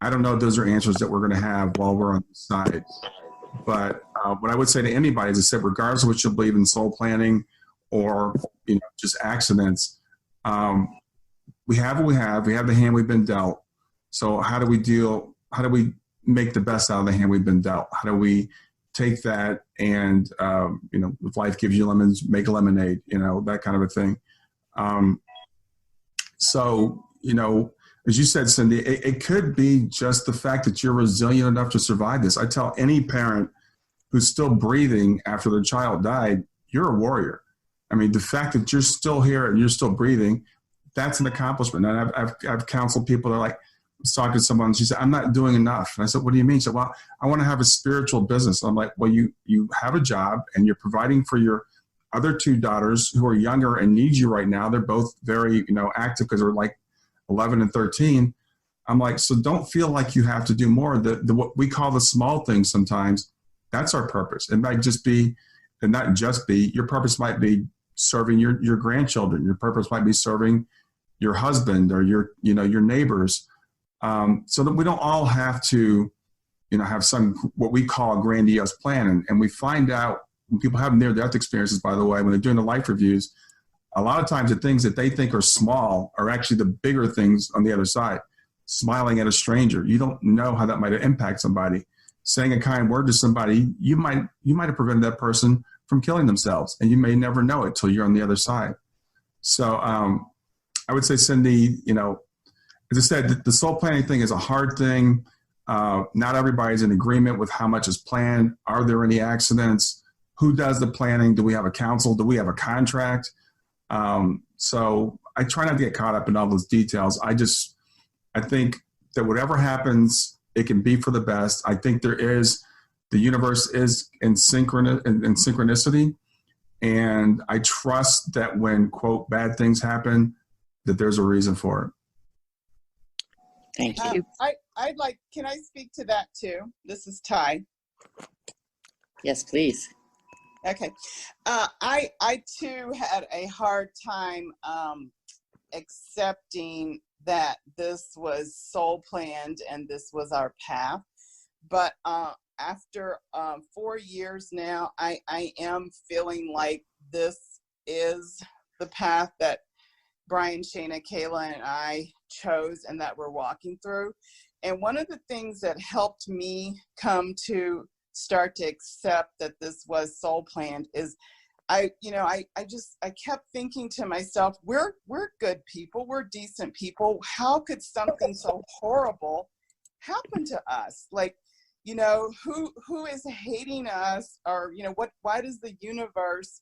I don't know if those are answers that we're going to have while we're on the side. But what I would say to anybody is, I said, regardless of what you believe in soul planning or just accidents, we have what we have. We have the hand we've been dealt. So how do we make the best out of the hand we've been dealt? How do we take that and, if life gives you lemons, make a lemonade, that kind of a thing. As you said, Cindy, it could be just the fact that you're resilient enough to survive this. I tell any parent who's still breathing after their child died, you're a warrior. The fact that you're still here and you're still breathing, that's an accomplishment. And I've counseled people that are like, I was talking to someone, and she said, I'm not doing enough. And I said, what do you mean? She said, well, I want to have a spiritual business. I'm like, well, you have a job and you're providing for your other two daughters who are younger and need you right now. They're both very, active because they're like 11 and 13. I'm like, so don't feel like you have to do more. What we call the small things sometimes, that's our purpose. It might just be, and not just be, your purpose might be serving your grandchildren. Your purpose might be serving your husband or your neighbors. So that we don't all have to, have some, what we call a grandiose plan. And we find out when people have near-death experiences, by the way, when they're doing the life reviews, a lot of times the things that they think are small are actually the bigger things on the other side. Smiling at a stranger, you don't know how that might impact somebody. Saying a kind word to somebody, you might have prevented that person from killing themselves, and you may never know it till you're on the other side. So I would say, Cindy, as I said, the soul planning thing is a hard thing. Not everybody's in agreement with how much is planned. Are there any accidents? Who does the planning? Do we have a council? Do we have a contract? So I try not to get caught up in all those details. I think that whatever happens, it can be for the best. I think the universe is in synchronicity. And I trust that when, quote, bad things happen, that there's a reason for it. Thank you. Can I speak to that too? This is Ty. Yes, please. Okay. I too had a hard time accepting that this was soul planned and this was our path. But after 4 years now, I am feeling like this is the path that Brian, Shana, Kayla, and I chose and that we're walking through. And one of the things that helped me come to start to accept that this was soul planned is I kept thinking to myself, we're good people, we're decent people. How could something so horrible happen to us? Like, who is hating us, or, why does the universe,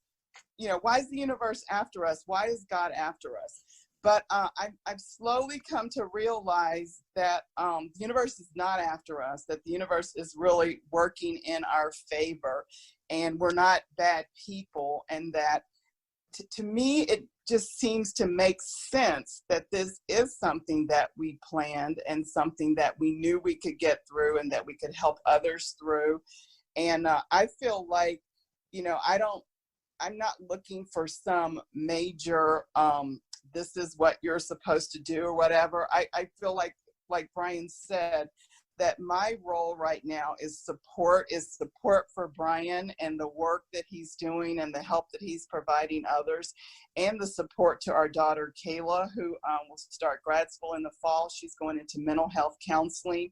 why is the universe after us? Why is God after us? But I've slowly come to realize that the universe is not after us, that the universe is really working in our favor, and we're not bad people. And that, to me, it just seems to make sense that this is something that we planned and something that we knew we could get through and that we could help others through. And I feel like, I'm not looking for some major, this is what you're supposed to do or whatever. I feel like Brian said, that my role right now is support for Brian and the work that he's doing and the help that he's providing others, and the support to our daughter Kayla, who will start grad school in the fall. She's going into mental health counseling.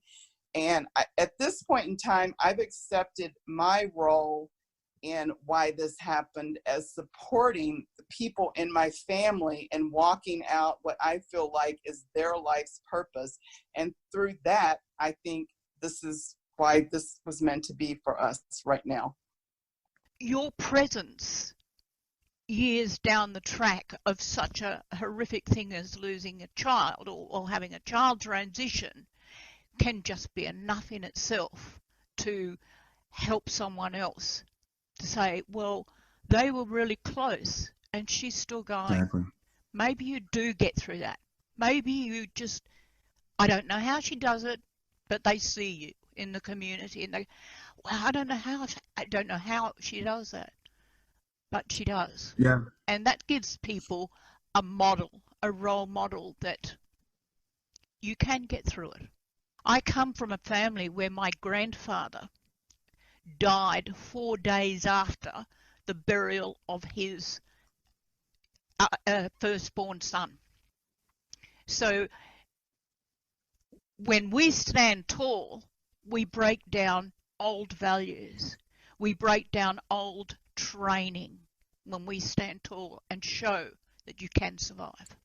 And at this point in time, I've accepted my role in why this happened as supporting the people in my family and walking out what I feel like is their life's purpose. And through that, I think this is why this was meant to be for us right now. Your presence years down the track of such a horrific thing as losing a child or having a child transition can just be enough in itself to help someone else to say, well, they were really close and she's still going. Exactly. Maybe you do get through that. Maybe you just, I don't know how she does it, but they see you in the community and they, well, I don't know how she does that, but she does. Yeah. And that gives people a model, a role model that you can get through it. I come from a family where my grandfather died 4 days after the burial of his firstborn son. So when we stand tall, we break down old values. We break down old training when we stand tall and show that you can survive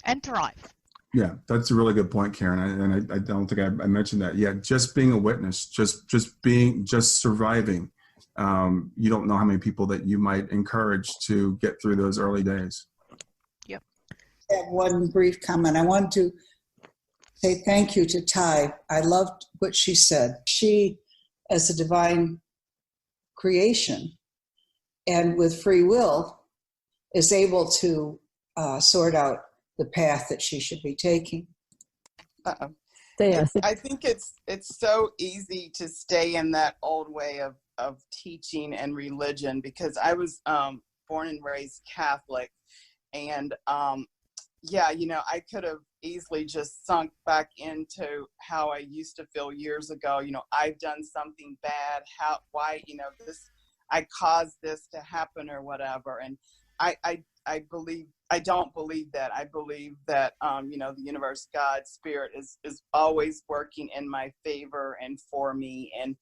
and thrive. Yeah, that's a really good point, Karen. And I don't think I mentioned that. Yeah, just being a witness, just surviving. You don't know how many people that you might encourage to get through those early days. Yep. I have one brief comment. I want to say thank you to Ty. I loved what she said. She, as a divine creation, and with free will is able to sort out the path that she should be taking. I think it's so easy to stay in that old way of teaching and religion, because I was born and raised Catholic, and I could have easily just sunk back into how I used to feel years ago. I've done something bad. Why, I caused this to happen or whatever. And I don't believe that. I believe that, the universe, God, spirit is always working in my favor and for me. And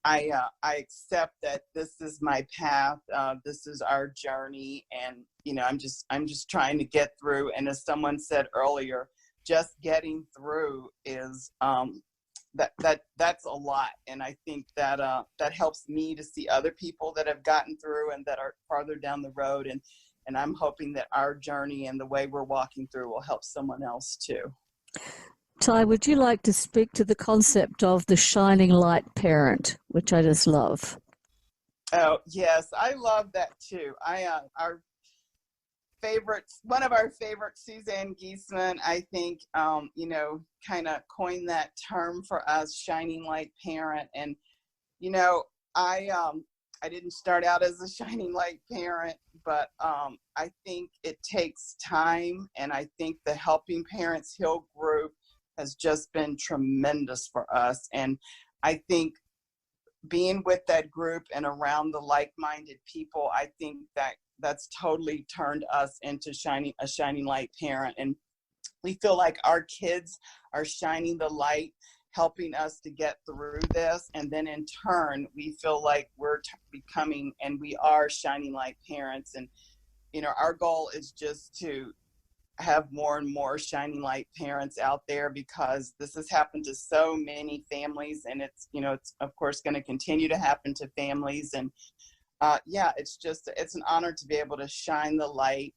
I accept that this is my path. This is our journey. And, I'm just trying to get through. And as someone said earlier, just getting through is, that's a lot. And I think that that helps me to see other people that have gotten through and that are farther down the road. And I'm hoping that our journey and the way we're walking through will help someone else too. Ty, would you like to speak to the concept of the shining light parent, which I just love? Oh, yes, I love that too. One of our favorites, Susanne Wilson, I think, kind of coined that term for us, shining light parent. And, I didn't start out as a shining light parent, but I think it takes time. And I think the Helping Parents Heal group has just been tremendous for us. And I think being with that group and around the like-minded people, I think that's totally turned us into a shining light parent. And we feel like our kids are shining the light, helping us to get through this. And then in turn, we feel like we're becoming, and we are shining light parents. And, our goal is just to have more and more shining light parents out there, because this has happened to so many families, and it's of course going to continue to happen to families. And it's an honor to be able to shine the light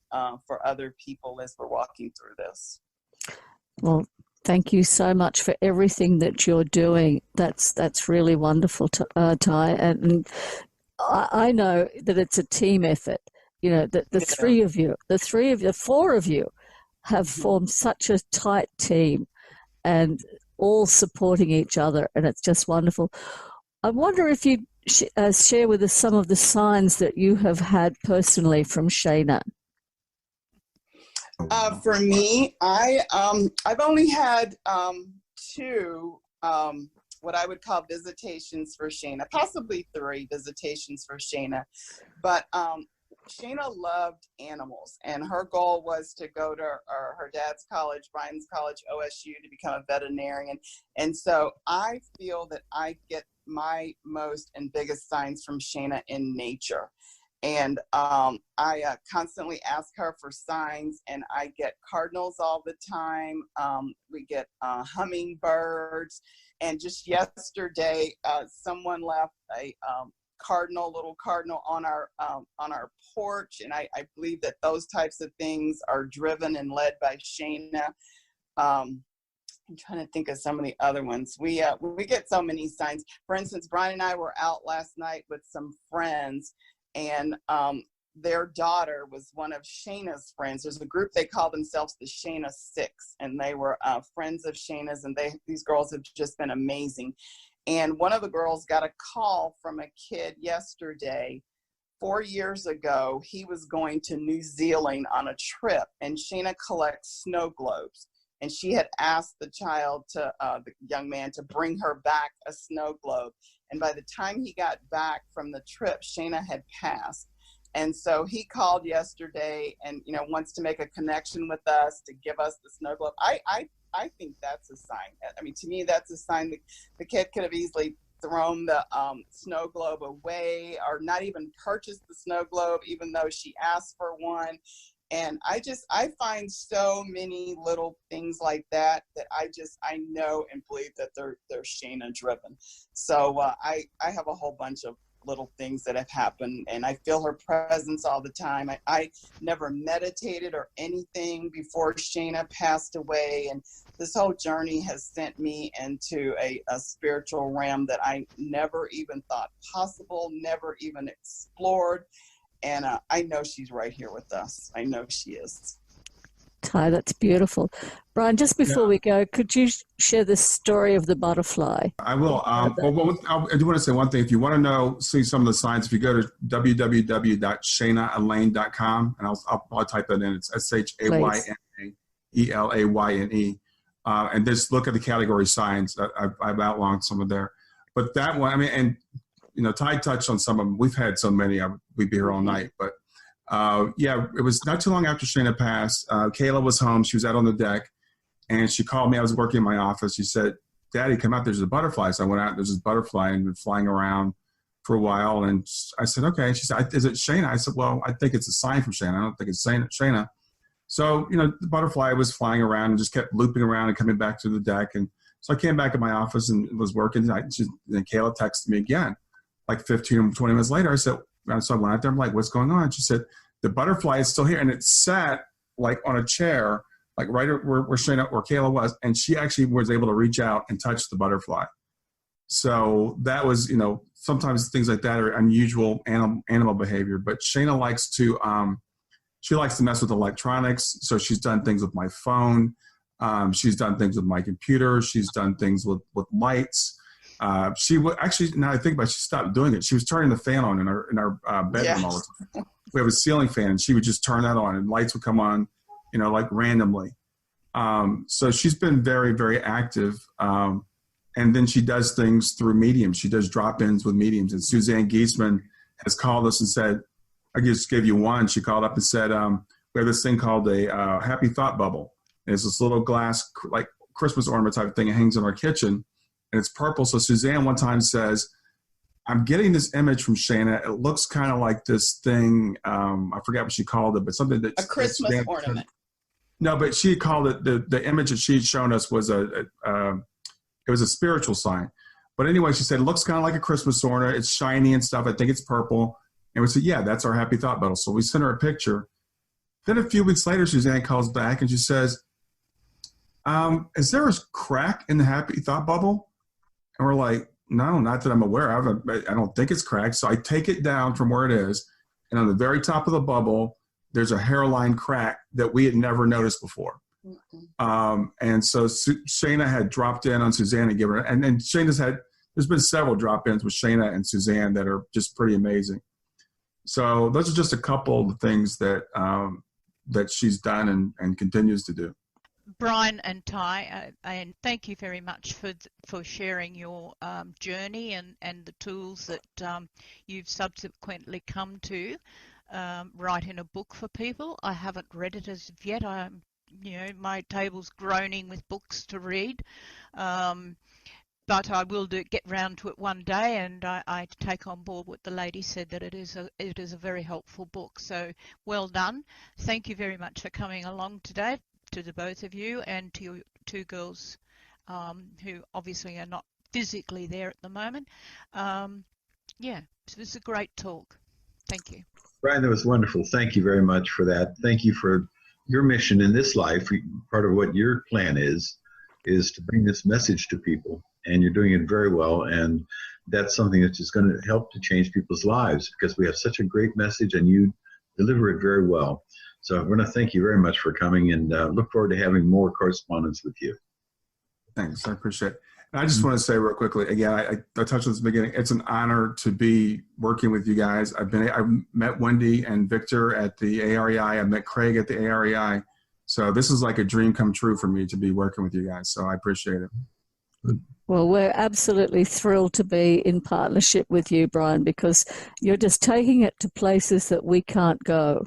for other people as we're walking through this. Well, thank you so much for everything that you're doing. That's really wonderful, Ty. And I know that it's a team effort. The four of you have formed such a tight team and all supporting each other, and it's just wonderful. I wonder if you'd share with us some of the signs that you have had personally from Shana. For me, I've only had two what I would call visitations for Shana, possibly 3 visitations for Shana, but Shana loved animals, and her goal was to go to her dad's college, Brian's college, OSU, to become a veterinarian. And so I feel that I get my most and biggest signs from Shana in nature. And I constantly ask her for signs, and I get cardinals all the time. We get hummingbirds. And just yesterday, someone left a little cardinal on our porch, and I believe that those types of things are driven and led by Shana. I'm trying to think of some of the other ones. We get so many signs. For instance, Brian and I were out last night with some friends, and their daughter was one of Shana's friends. There's a group, they call themselves the Shana Six, and they were friends of Shana's, and these girls have just been amazing. And one of the girls got a call from a kid yesterday. 4 years ago, he was going to New Zealand on a trip, and Shana collects snow globes. And she had asked the young man to bring her back a snow globe. And by the time he got back from the trip, Shana had passed. And so he called yesterday and, wants to make a connection with us to give us the snow globe. I think that's a sign. I mean, to me, that's a sign that the kid could have easily thrown the snow globe away, or not even purchased the snow globe, even though she asked for one. And I find so many little things like that I know and believe that they're Shana driven. So I have a whole bunch of little things that have happened, and I feel her presence all the time. I never meditated or anything before Shana passed away, and this whole journey has sent me into a spiritual realm that I never even thought possible, never even explored. And I know she's right here with us. I know she is. Ty, that's beautiful. Brian, just before we go, could you share the story of the butterfly? I will. I do want to say one thing. If you want to see some of the signs, if you go to www.shanaelaine.com, and I'll type that in. It's SHAYNAELAYNE. And just look at the category signs. I've outlined some of there. But that one, I mean, and, Ty touched on some of them. We've had so many. We'd be here all night. But, it was not too long after Shana passed. Kayla was home. She was out on the deck. And she called me. I was working in my office. She said, "Daddy, come out. There's a butterfly." So I went out. There's this butterfly and been flying around for a while. And I said, "Okay." She said, "Is it Shana?" I said, "Well, I think it's a sign from Shana. I don't think it's Shana." So, the butterfly was flying around and just kept looping around and coming back to the deck. And so I came back in my office and was working. And Kayla texted me again, like 15 or 20 minutes later. So I went out there. I'm like, "What's going on?" She said, "The butterfly is still here." And it sat like on a chair, like right where Kayla was. And she actually was able to reach out and touch the butterfly. So that was, sometimes things like that are unusual animal behavior. But Shana likes to, she likes to mess with electronics. So she's done things with my phone. She's done things with my computer. She's done things with lights. She would actually, now I think about it, she stopped doing it. She was turning the fan on in our bedroom all the time. We have a ceiling fan, and she would just turn that on, and lights would come on, like randomly. So she's been very, very active. And then she does things through mediums. She does drop-ins with mediums. And Suzanne Giesman has called us and said, I just gave you one. She called up and said, we have this thing called a happy thought bubble. And it's this little glass, like Christmas ornament type of thing. It hangs in our kitchen, and it's purple. So Suzanne one time says, "I'm getting this image from Shana. It looks kind of like this thing. I forget what she called it, but something that a Christmas ornament." No, but she called it the image that she had shown us was it was a spiritual sign. But anyway, she said it looks kind of like a Christmas ornament. It's shiny and stuff. I think it's purple. And we said, "Yeah, that's our happy thought bubble." So we sent her a picture. Then a few weeks later, Suzanne calls back and she says, "Is there a crack in the happy thought bubble?" And we're like, "No, not that I'm aware of. I don't think it's cracked." So I take it down from where it is, and on the very top of the bubble, there's a hairline crack that we had never noticed before. And so Shana had dropped in on Suzanne and given her, and then there's been several drop-ins with Shana and Suzanne that are just pretty amazing. So those are just a couple of the things that she's done and continues to do. Brian and Ty, and thank you very much for sharing your journey and the tools that you've subsequently come to write in a book for people. I haven't read it as of yet. My table's groaning with books to read, but I will get round to it one day, and I take on board what the lady said, that it is a very helpful book. So well done. Thank you very much for coming along today, to the both of you, and to your two girls who obviously are not physically there at the moment. It was a great talk. Thank you. Brian, that was wonderful. Thank you very much for that. Thank you for your mission in this life. Part of what your plan is to bring this message to people, and you're doing it very well. And that's something that's just going to help to change people's lives, because we have such a great message and you deliver it very well. So I want to thank you very much for coming, and look forward to having more correspondence with you. Thanks. I appreciate it. And I just want to say real quickly, again, I touched on this at the beginning, it's an honor to be working with you guys. I met Wendy and Victor at the AREI. I met Craig at the AREI. So this is like a dream come true for me to be working with you guys. So I appreciate it. Well, we're absolutely thrilled to be in partnership with you, Brian, because you're just taking it to places that we can't go.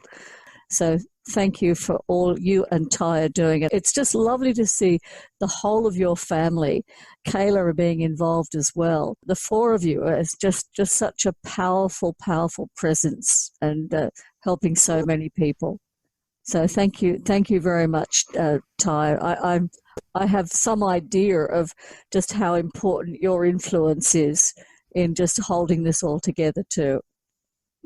So thank you for all you and Ty are doing. It's just lovely to see the whole of your family, Kayla, being involved as well. The four of you is just such a powerful, powerful presence, and helping so many people. So thank you very much, Ty. I have some idea of just how important your influence is in just holding this all together too.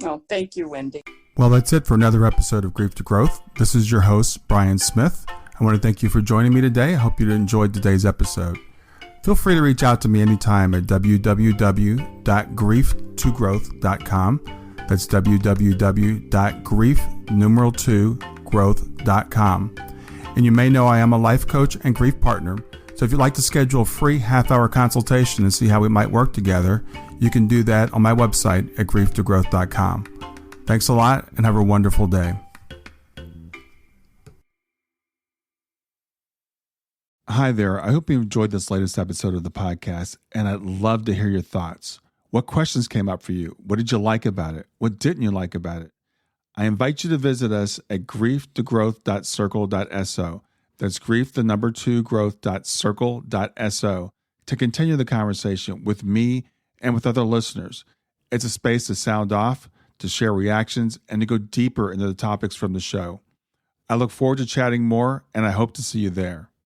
Oh, thank you, Wendy. Well, that's it for another episode of Grief to Growth. This is your host, Brian Smith. I want to thank you for joining me today. I hope you enjoyed today's episode. Feel free to reach out to me anytime at www.grieftogrowth.com. That's www.grief2growth.com. And you may know I am a life coach and grief partner. So if you'd like to schedule a free half-hour consultation and see how we might work together, you can do that on my website at grief2growth.com. Thanks a lot and have a wonderful day. Hi there. I hope you enjoyed this latest episode of the podcast, and I'd love to hear your thoughts. What questions came up for you? What did you like about it? What didn't you like about it? I invite you to visit us at grief2growth.circle.so. That's grief2growth.circle.so to continue the conversation with me and with other listeners. It's a space to sound off, to share reactions, and to go deeper into the topics from the show. I look forward to chatting more, and I hope to see you there.